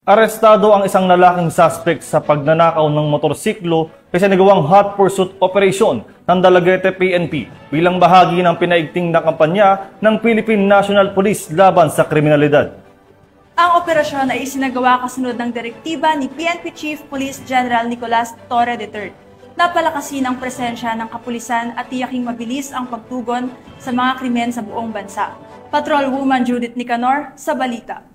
Arestado ang isang lalaking suspect sa pagnanakaw ng motorsiklo sa nagawang hot pursuit operation ng Dalaguete PNP bilang bahagi ng pinaigting na kampanya ng Philippine National Police laban sa kriminalidad. Ang operasyon ay isinagawa kasunod ng direktiba ni PNP Chief Police General Nicolas Torre III na palakasin ang presensya ng kapulisan at tiyaking mabilis ang pagtugon sa mga krimen sa buong bansa. Patrolwoman Judith Nicanor sa balita.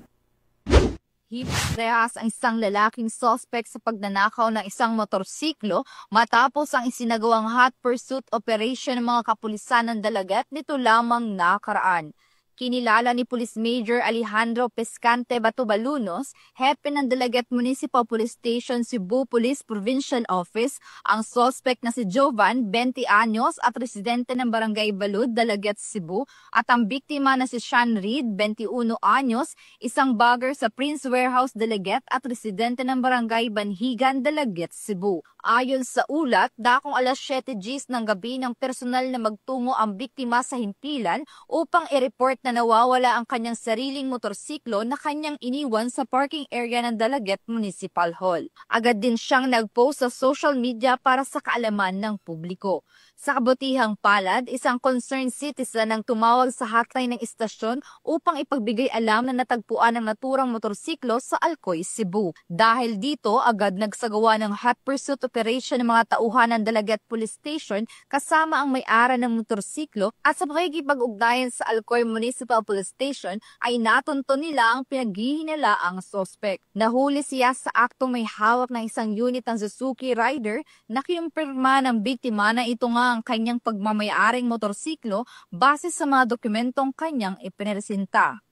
Rehas ang isang lalaking suspect sa pagnanakaw ng isang motorsiklo matapos ang isinagawang hot pursuit operation ng mga kapulisan ng Dalaguete nito lamang nakaraan. Kinilala ni Police Major Alejandro Pescante Batubalunos, hepe ng Dalaguete Municipal Police Station Cebu Police Provincial Office, ang suspect na si Jovan, 20 anyos at residente ng Barangay Balud, Dalaguete, Cebu, at ang biktima na si Sean Reed, 21 anyos, isang bagger sa Prince Warehouse, Dalaguete at residente ng Barangay Banhigan, Dalaguete, Cebu. Ayon sa ulat, dakong alas 7 Gs ng gabi ng personal na magtungo ang biktima sa himpilan upang i-report na nawawala ang kanyang sariling motorsiklo na kanyang iniwan sa parking area ng Dalaguete Municipal Hall. Agad din siyang nag-post sa social media para sa kaalaman ng publiko. Sa kabutihang palad, isang concerned citizen ang tumawag sa hotline ng istasyon upang ipagbigay alam na natagpuan ang naturang motorsiklo sa Alcoy, Cebu. Dahil dito, agad nagsagawa ng hot pursuit operation ng mga tauhan ng Dalaguete Police Station kasama ang may-ari ng motorsiklo at sa pakikipag-ugnayan sa Alcoy Municipal Police Station ay natunto nila ang pinaghihinalaang suspect. Nahuli siya sa aktong may hawak ng isang unit ng Suzuki Rider na kinumpirma ng biktima na ito nga ang kanyang pagmamayaring motorsiklo base sa mga dokumentong kanyang ipinresenta.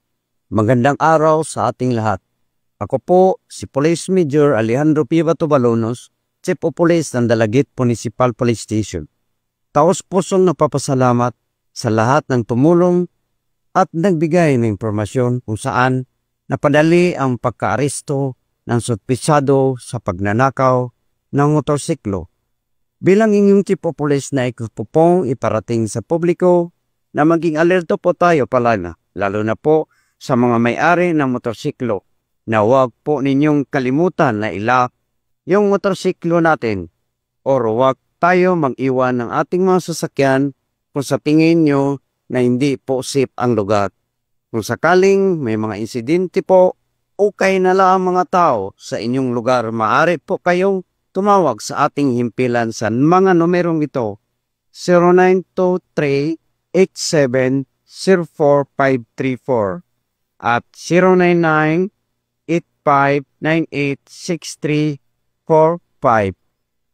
Magandang araw sa ating lahat. Ako po si Police Major Alejandro P. Batubalunos, Chief of Police ng Dalaguete Municipal Police Station. Taos-pusong napapasalamat sa lahat ng tumulong at nagbigay ng impormasyon kung saan napadali ang pagkaaresto ng suspetsado sa pagnanakaw ng motorsiklo. Bilang inyong Chief of Police na ikupupong iparating sa publiko na maging alerto po tayo palala, lalo na po sa mga may-ari ng motorsiklo na huwag po ninyong kalimutan na ilak yung motorsiklo natin o huwag tayo mag-iwan ng ating mga sasakyan kung sa tingin nyo na hindi po safe ang lugar. Kung sakaling may mga insidente po, okay na lang mga tao sa inyong lugar, maaari po kayong tumawag sa ating himpilan sa mga numerong ito, 0923-8704-534 at 099-8598-6345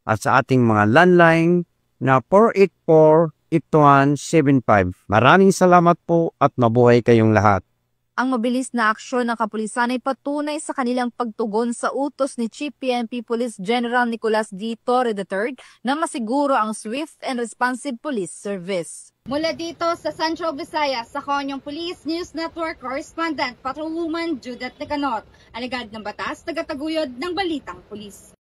at sa ating mga landline na 484-8175. Maraming salamat po at mabuhay kayong lahat. Ang mabilis na aksyon ng kapulisan ay patunay sa kanilang pagtugon sa utos ni Chief PNP Police General Nicolas D. Torre III na masiguro ang swift and responsive police service. Mula dito sa Central Visayas, sa Konyong Police News Network Correspondent Patrolwoman Judith Nicanor, alagad ng batas, tagataguyod ng Balitang Pulis.